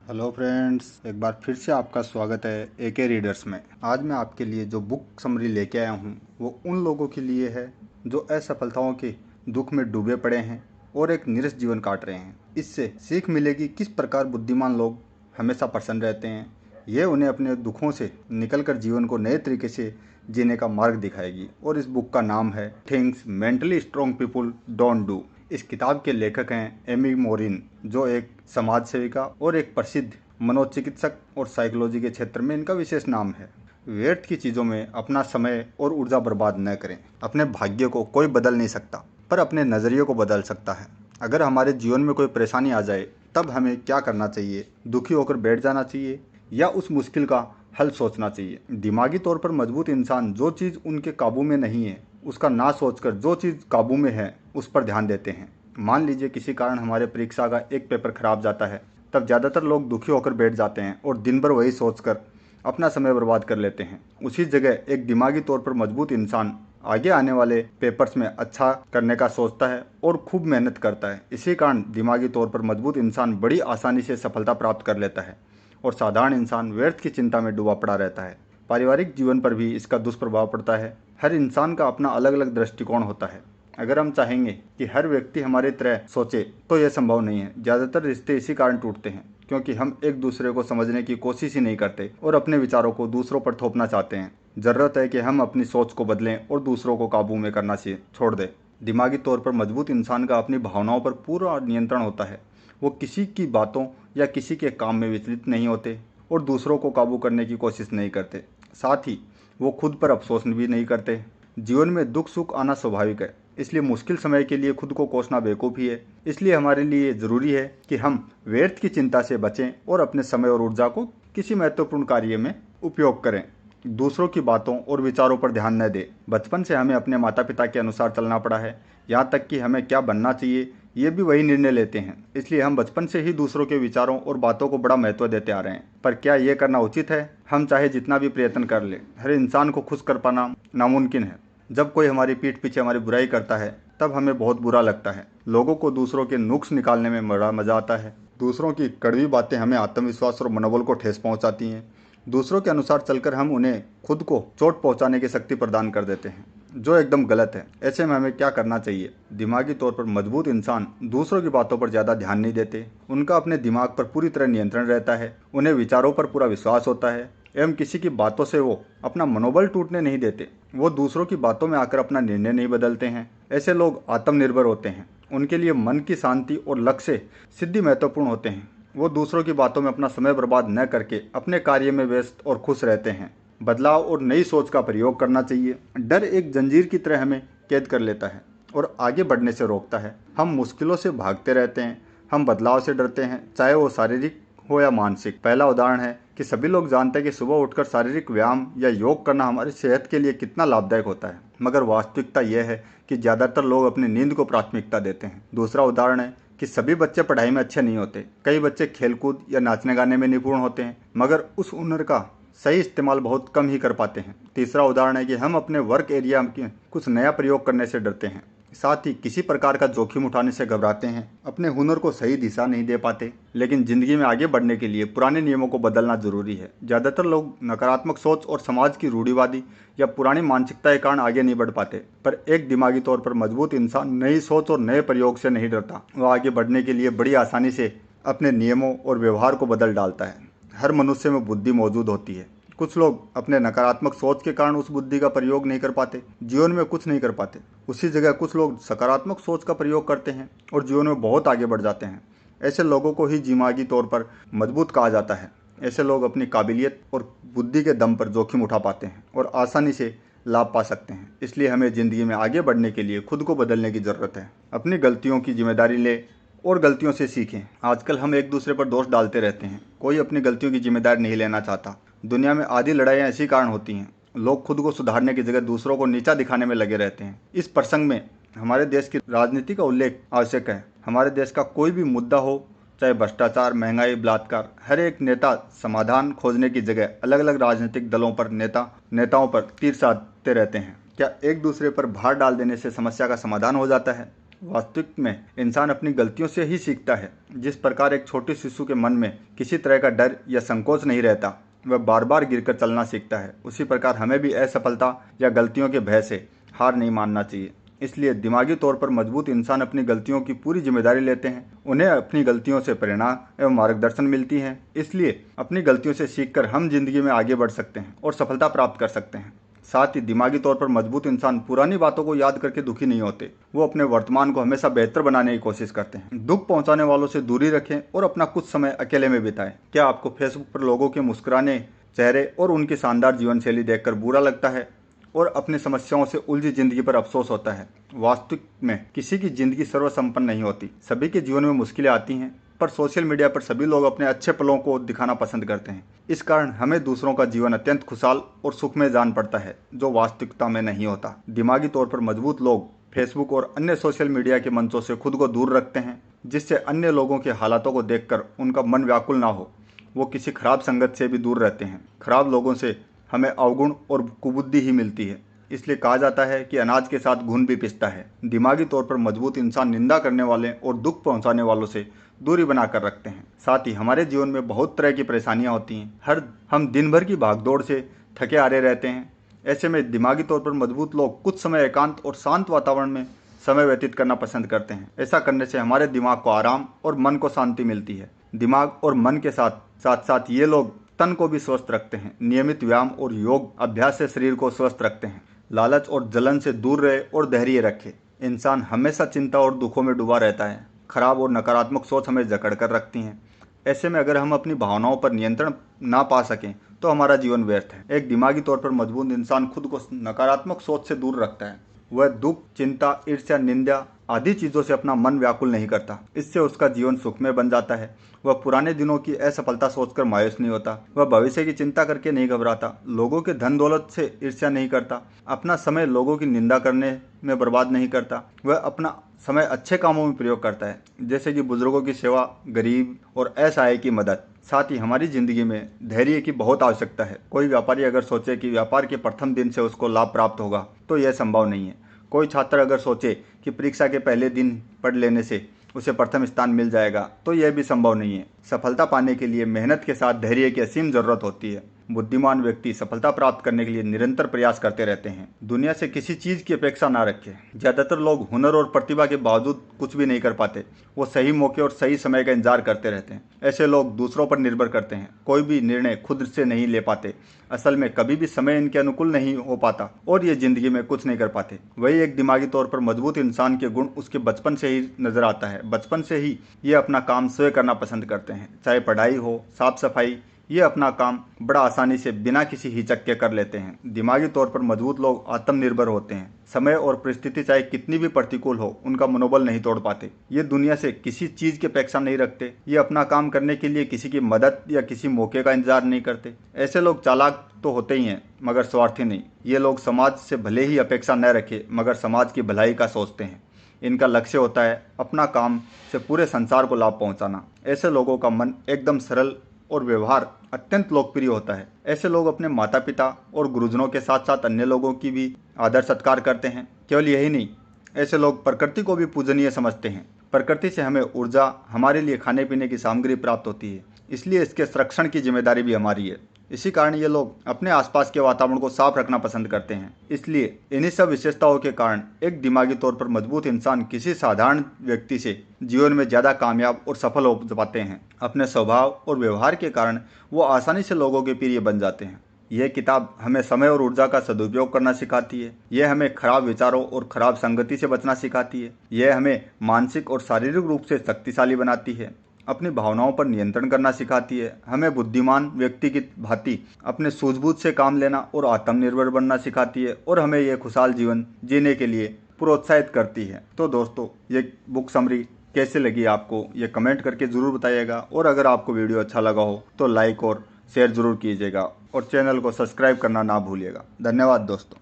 Hello friends, एक बार फिर से आपका स्वागत है एके रीडर्स में। आज मैं आपके लिए जो बुक समरी लेके आया हूँ वो उन लोगों के लिए है जो असफलताओं के दुख में डूबे पड़े हैं और एक निरस जीवन काट रहे हैं। इससे सीख मिलेगी किस प्रकार बुद्धिमान लोग हमेशा प्रसन्न रहते हैं। ये उन्हें अपने दुखों से निकलकर जीवन को नए तरीके से जीने का मार्ग दिखाएगी। और इस बुक का नाम है things mentally strong people don't do. इस किताब के लेखक हैं एमी मोरिन, जो एक समाज सेविका और एक प्रसिद्ध मनोचिकित्सक और साइकोलॉजी के क्षेत्र में इनका विशेष नाम है। व्यर्थ की चीज़ों में अपना समय और ऊर्जा बर्बाद न करें। अपने भाग्य को कोई बदल नहीं सकता, पर अपने नज़रिए को बदल सकता है। अगर हमारे जीवन में कोई परेशानी आ जाए तब हमें क्या करना चाहिए? दुखी होकर बैठ जाना चाहिए या उस मुश्किल का हल सोचना चाहिए? दिमागी तौर पर मजबूत इंसान जो चीज़ उनके काबू में नहीं है उसका ना सोचकर जो चीज़ काबू में है उस पर ध्यान देते हैं। मान लीजिए किसी कारण हमारे परीक्षा का एक पेपर खराब जाता है, तब ज़्यादातर लोग दुखी होकर बैठ जाते हैं और दिन भर वही सोचकर अपना समय बर्बाद कर लेते हैं। उसी जगह एक दिमागी तौर पर मजबूत इंसान आगे आने वाले पेपर्स में अच्छा करने का सोचता है और खूब मेहनत करता है। इसी कारण दिमागी तौर पर मजबूत इंसान बड़ी आसानी से सफलता प्राप्त कर लेता है और साधारण इंसान व्यर्थ की चिंता में डूबा पड़ा रहता है। पारिवारिक जीवन पर भी इसका दुष्प्रभाव पड़ता है। हर इंसान का अपना अलग अलग दृष्टिकोण होता है। अगर हम चाहेंगे कि हर व्यक्ति हमारी तरह सोचे तो यह संभव नहीं है। ज़्यादातर रिश्ते इसी कारण टूटते हैं क्योंकि हम एक दूसरे को समझने की कोशिश ही नहीं करते और अपने विचारों को दूसरों पर थोपना चाहते हैं। ज़रूरत है कि हम अपनी सोच को बदलें और दूसरों को काबू में करना छोड़ दें। दिमागी तौर पर मजबूत इंसान का अपनी भावनाओं पर पूरा नियंत्रण होता है। वो किसी की बातों या किसी के काम में विचलित नहीं होते और दूसरों को काबू करने की कोशिश नहीं करते। साथ ही वो खुद पर अफसोस भी नहीं करते। जीवन में दुख सुख आना स्वाभाविक है, इसलिए मुश्किल समय के लिए खुद को कोसना बेवकूफ़ी है। इसलिए हमारे लिए ज़रूरी है कि हम व्यर्थ की चिंता से बचें और अपने समय और ऊर्जा को किसी महत्वपूर्ण कार्य में उपयोग करें। दूसरों की बातों और विचारों पर ध्यान न दें। बचपन से हमें अपने माता पिता के अनुसार चलना पड़ा है। यहाँ तक कि हमें क्या बनना चाहिए ये भी वही निर्णय लेते हैं। इसलिए हम बचपन से ही दूसरों के विचारों और बातों को बड़ा महत्व देते आ रहे हैं। पर क्या ये करना उचित है? हम चाहे जितना भी प्रयत्न कर ले, हर इंसान को खुश कर पाना नामुमकिन है। जब कोई हमारी पीठ पीछे हमारी बुराई करता है तब हमें बहुत बुरा लगता है। लोगों को दूसरों के नुक्स निकालने में बड़ा मजा आता है। दूसरों की कड़वी बातें हमें आत्मविश्वास और मनोबल को ठेस पहुंचाती हैं। दूसरों के अनुसार चलकर हम उन्हें खुद को चोट पहुंचाने की शक्ति प्रदान कर देते हैं, जो एकदम गलत है। ऐसे में हमें क्या करना चाहिए? दिमागी तौर पर मजबूत इंसान दूसरों की बातों पर ज़्यादा ध्यान नहीं देते। उनका अपने दिमाग पर पूरी तरह नियंत्रण रहता है। उन्हें विचारों पर पूरा विश्वास होता है एवं किसी की बातों से वो अपना मनोबल टूटने नहीं देते। वो दूसरों की बातों में आकर अपना निर्णय नहीं बदलते हैं। ऐसे लोग आत्मनिर्भर होते हैं। उनके लिए मन की शांति और लक्ष्य सिद्धि महत्वपूर्ण होते हैं। वो दूसरों की बातों में अपना समय बर्बाद न करके अपने कार्य में व्यस्त और खुश रहते हैं। बदलाव और नई सोच का प्रयोग करना चाहिए। डर एक जंजीर की तरह हमें कैद कर लेता है और आगे बढ़ने से रोकता है। हम मुश्किलों से भागते रहते हैं। हम बदलाव से डरते हैं, चाहे वो शारीरिक हो या मानसिक। पहला उदाहरण है कि सभी लोग जानते हैं कि सुबह उठकर शारीरिक व्यायाम या योग करना हमारी सेहत के लिए कितना लाभदायक होता है, मगर वास्तविकता यह है कि ज़्यादातर लोग अपनी नींद को प्राथमिकता देते हैं। दूसरा उदाहरण है कि सभी बच्चे पढ़ाई में अच्छे नहीं होते। कई बच्चे खेलकूद या नाचने गाने में निपुण होते हैं, मगर उस हुनर का सही इस्तेमाल बहुत कम ही कर पाते हैं। तीसरा उदाहरण है कि हम अपने वर्क एरिया में कुछ नया प्रयोग करने से डरते हैं। साथ ही किसी प्रकार का जोखिम उठाने से घबराते हैं। अपने हुनर को सही दिशा नहीं दे पाते। लेकिन जिंदगी में आगे बढ़ने के लिए पुराने नियमों को बदलना जरूरी है। ज़्यादातर लोग नकारात्मक सोच और समाज की रूढ़िवादी या पुरानी मानसिकता के कारण आगे नहीं बढ़ पाते। पर एक दिमागी तौर पर मजबूत इंसान नई सोच और नए प्रयोग से नहीं डरता। वह आगे बढ़ने के लिए बड़ी आसानी से अपने नियमों और व्यवहार को बदल डालता है। हर मनुष्य में बुद्धि मौजूद होती है। कुछ लोग अपने नकारात्मक सोच के कारण उस बुद्धि का प्रयोग नहीं कर पाते, जीवन में कुछ नहीं कर पाते। उसी जगह कुछ लोग सकारात्मक सोच का प्रयोग करते हैं और जीवन में बहुत आगे बढ़ जाते हैं। ऐसे लोगों को ही दिमागी तौर पर मजबूत कहा जाता है। ऐसे लोग अपनी काबिलियत और बुद्धि के दम पर जोखिम उठा पाते हैं और आसानी से लाभ पा सकते हैं। इसलिए हमें ज़िंदगी में आगे बढ़ने के लिए खुद को बदलने की ज़रूरत है। अपनी गलतियों की जिम्मेदारी ले और गलतियों से सीखें। आजकल हम एक दूसरे पर दोष डालते रहते हैं। कोई अपनी गलतियों की जिम्मेदारी नहीं लेना चाहता। दुनिया में आधी लड़ाइयाँ इसी कारण होती हैं। लोग खुद को सुधारने की जगह दूसरों को नीचा दिखाने में लगे रहते हैं। इस प्रसंग में हमारे देश की राजनीति का उल्लेख आवश्यक है। हमारे देश का कोई भी मुद्दा हो, चाहे भ्रष्टाचार, महंगाई, बलात्कार, हर एक नेता समाधान खोजने की जगह अलग अलग राजनीतिक दलों पर नेताओं पर तीर साधते रहते हैं। क्या एक दूसरे पर भार डाल देने से समस्या का समाधान हो जाता है? वास्तविक में इंसान अपनी गलतियों से ही सीखता है। जिस प्रकार एक छोटे शिशु के मन में किसी तरह का डर या संकोच नहीं रहता, वह बार बार गिरकर चलना सीखता है, उसी प्रकार हमें भी असफलता या गलतियों के भय से हार नहीं मानना चाहिए। इसलिए दिमागी तौर पर मजबूत इंसान अपनी गलतियों की पूरी जिम्मेदारी लेते हैं। उन्हें अपनी गलतियों से प्रेरणा एवं मार्गदर्शन मिलती है। इसलिए अपनी गलतियों से सीखकर हम जिंदगी में आगे बढ़ सकते हैं और सफलता प्राप्त कर सकते हैं। साथ ही दिमागी तौर पर मजबूत इंसान पुरानी बातों को याद करके दुखी नहीं होते। वो अपने वर्तमान को हमेशा बेहतर बनाने की कोशिश करते हैं। दुख पहुंचाने वालों से दूरी रखें और अपना कुछ समय अकेले में बिताएं। क्या आपको फेसबुक पर लोगों के मुस्कुराने चेहरे और उनकी शानदार जीवन शैली देखकर बुरा लगता है और अपनी समस्याओं से उलझी जिंदगी पर अफसोस होता है? वास्तविक में किसी की जिंदगी सर्वसंपन्न नहीं होती। सभी के जीवन में मुश्किलें आती हैं, पर सोशल मीडिया पर सभी लोग अपने अच्छे पलों को दिखाना पसंद करते हैं। इस कारण हमें दूसरों का जीवन अत्यंत खुशहाल और सुखमय जान पड़ता है, जो वास्तविकता में नहीं होता। दिमागी तौर पर मजबूत लोग फेसबुक और अन्य सोशल मीडिया के मंचों से खुद को दूर रखते हैं, जिससे अन्य लोगों के हालातों को देखकर उनका मन व्याकुल ना हो। वो किसी खराब संगत से भी दूर रहते हैं। खराब लोगों से हमें अवगुण और कुबुद्धि ही मिलती है। इसलिए कहा जाता है कि अनाज के साथ घुन भी पिसता है। दिमागी तौर पर मजबूत इंसान निंदा करने वाले और दुख पहुंचाने वालों से दूरी बनाकर रखते हैं। साथ ही हमारे जीवन में बहुत तरह की परेशानियां होती हैं। हम दिन भर की भागदौड़ से थके हारे रहते हैं। ऐसे में दिमागी तौर पर मजबूत लोग कुछ समय एकांत और शांत वातावरण में समय व्यतीत करना पसंद करते हैं। ऐसा करने से हमारे दिमाग को आराम और मन को शांति मिलती है। दिमाग और मन के साथ साथ ये लोग तन को भी स्वस्थ रखते हैं। नियमित व्यायाम और योग अभ्यास से शरीर को स्वस्थ रखते हैं। लालच और जलन से दूर रहे और धैर्य रखे। इंसान हमेशा चिंता और दुखों में डूबा रहता है। खराब और नकारात्मक सोच हमें जकड़ कर रखती हैं। ऐसे में अगर हम अपनी भावनाओं पर नियंत्रण ना पा सकें तो हमारा जीवन व्यर्थ है। एक दिमागी तौर पर मजबूत इंसान खुद को नकारात्मक सोच से दूर रखता है। वह दुख, चिंता, ईर्ष्या, निंदा आदि चीजों से अपना मन व्याकुल नहीं करता। इससे उसका जीवन सुखमय बन जाता है। वह पुराने दिनों की असफलता सोचकर मायूस नहीं होता। वह भविष्य की चिंता करके नहीं घबराता। लोगों के धन दौलत से ईर्ष्या नहीं करता। अपना समय लोगों की निंदा करने में बर्बाद नहीं करता। वह अपना समय अच्छे कामों में प्रयोग करता है, जैसे कि बुजुर्गों की सेवा, गरीब और असहाय की मदद। साथ ही हमारी जिंदगी में धैर्य की बहुत आवश्यकता है। कोई व्यापारी अगर सोचे कि व्यापार के प्रथम दिन से उसको लाभ प्राप्त होगा तो यह संभव नहीं है। कोई छात्र अगर सोचे कि परीक्षा के पहले दिन पढ़ लेने से उसे प्रथम स्थान मिल जाएगा तो यह भी संभव नहीं है। सफलता पाने के लिए मेहनत के साथ धैर्य की असीम जरूरत होती है। बुद्धिमान व्यक्ति सफलता प्राप्त करने के लिए निरंतर प्रयास करते रहते हैं। दुनिया से किसी चीज की अपेक्षा ना रखें। ज्यादातर लोग हुनर और प्रतिभा के बावजूद कुछ भी नहीं कर पाते। वो सही मौके और सही समय का इंतजार करते रहते हैं। ऐसे लोग दूसरों पर निर्भर करते हैं। कोई भी निर्णय खुद से नहीं ले पाते। असल में कभी भी समय इनके अनुकूल नहीं हो पाता और ये जिंदगी में कुछ नहीं कर पाते। वही एक दिमागी तौर पर मजबूत इंसान के गुण उसके बचपन से ही नजर आता है। बचपन से ही ये अपना काम स्वयं करना पसंद करते हैं। चाहे पढ़ाई हो, साफ सफाई, ये अपना काम बड़ा आसानी से बिना किसी हिचक के कर लेते हैं। दिमागी तौर पर मजबूत लोग आत्मनिर्भर होते हैं। समय और परिस्थिति चाहे कितनी भी प्रतिकूल हो, उनका मनोबल नहीं तोड़ पाते। ये दुनिया से किसी चीज की अपेक्षा नहीं रखते। ये अपना काम करने के लिए किसी की मदद या किसी मौके का इंतजार नहीं करते। ऐसे लोग चालाक तो होते ही हैं, मगर स्वार्थी नहीं। ये लोग समाज से भले ही अपेक्षा न रखे, मगर समाज की भलाई का सोचते हैं। इनका लक्ष्य होता है अपना काम से पूरे संसार को लाभ पहुंचाना। ऐसे लोगों का मन एकदम सरल और व्यवहार अत्यंत लोकप्रिय होता है। ऐसे लोग अपने माता पिता और गुरुजनों के साथ साथ अन्य लोगों की भी आदर सत्कार करते हैं। केवल यही नहीं, ऐसे लोग प्रकृति को भी पूजनीय समझते हैं। प्रकृति से हमें ऊर्जा, हमारे लिए खाने पीने की सामग्री प्राप्त होती है, इसलिए इसके संरक्षण की जिम्मेदारी भी हमारी है। इसी कारण ये लोग अपने आसपास के वातावरण को साफ रखना पसंद करते हैं। इसलिए इन्हीं सब विशेषताओं के कारण एक दिमागी तौर पर मजबूत इंसान किसी साधारण व्यक्ति से जीवन में ज्यादा कामयाब और सफल हो पाते हैं। अपने स्वभाव और व्यवहार के कारण वो आसानी से लोगों के प्रिय बन जाते हैं। यह किताब हमें समय और ऊर्जा का सदुपयोग करना सिखाती है। यह हमें खराब विचारों और खराब संगति से बचना सिखाती है। यह हमें मानसिक और शारीरिक रूप से शक्तिशाली बनाती है। अपनी भावनाओं पर नियंत्रण करना सिखाती है। हमें बुद्धिमान व्यक्ति की भांति अपने सूझबूझ से काम लेना और आत्मनिर्भर बनना सिखाती है और हमें यह खुशहाल जीवन जीने के लिए प्रोत्साहित करती है। तो दोस्तों, ये बुक समरी कैसे लगी आपको, ये कमेंट करके ज़रूर बताइएगा। और अगर आपको वीडियो अच्छा लगा हो तो लाइक और शेयर ज़रूर कीजिएगा और चैनल को सब्सक्राइब करना ना भूलिएगा। धन्यवाद दोस्तों।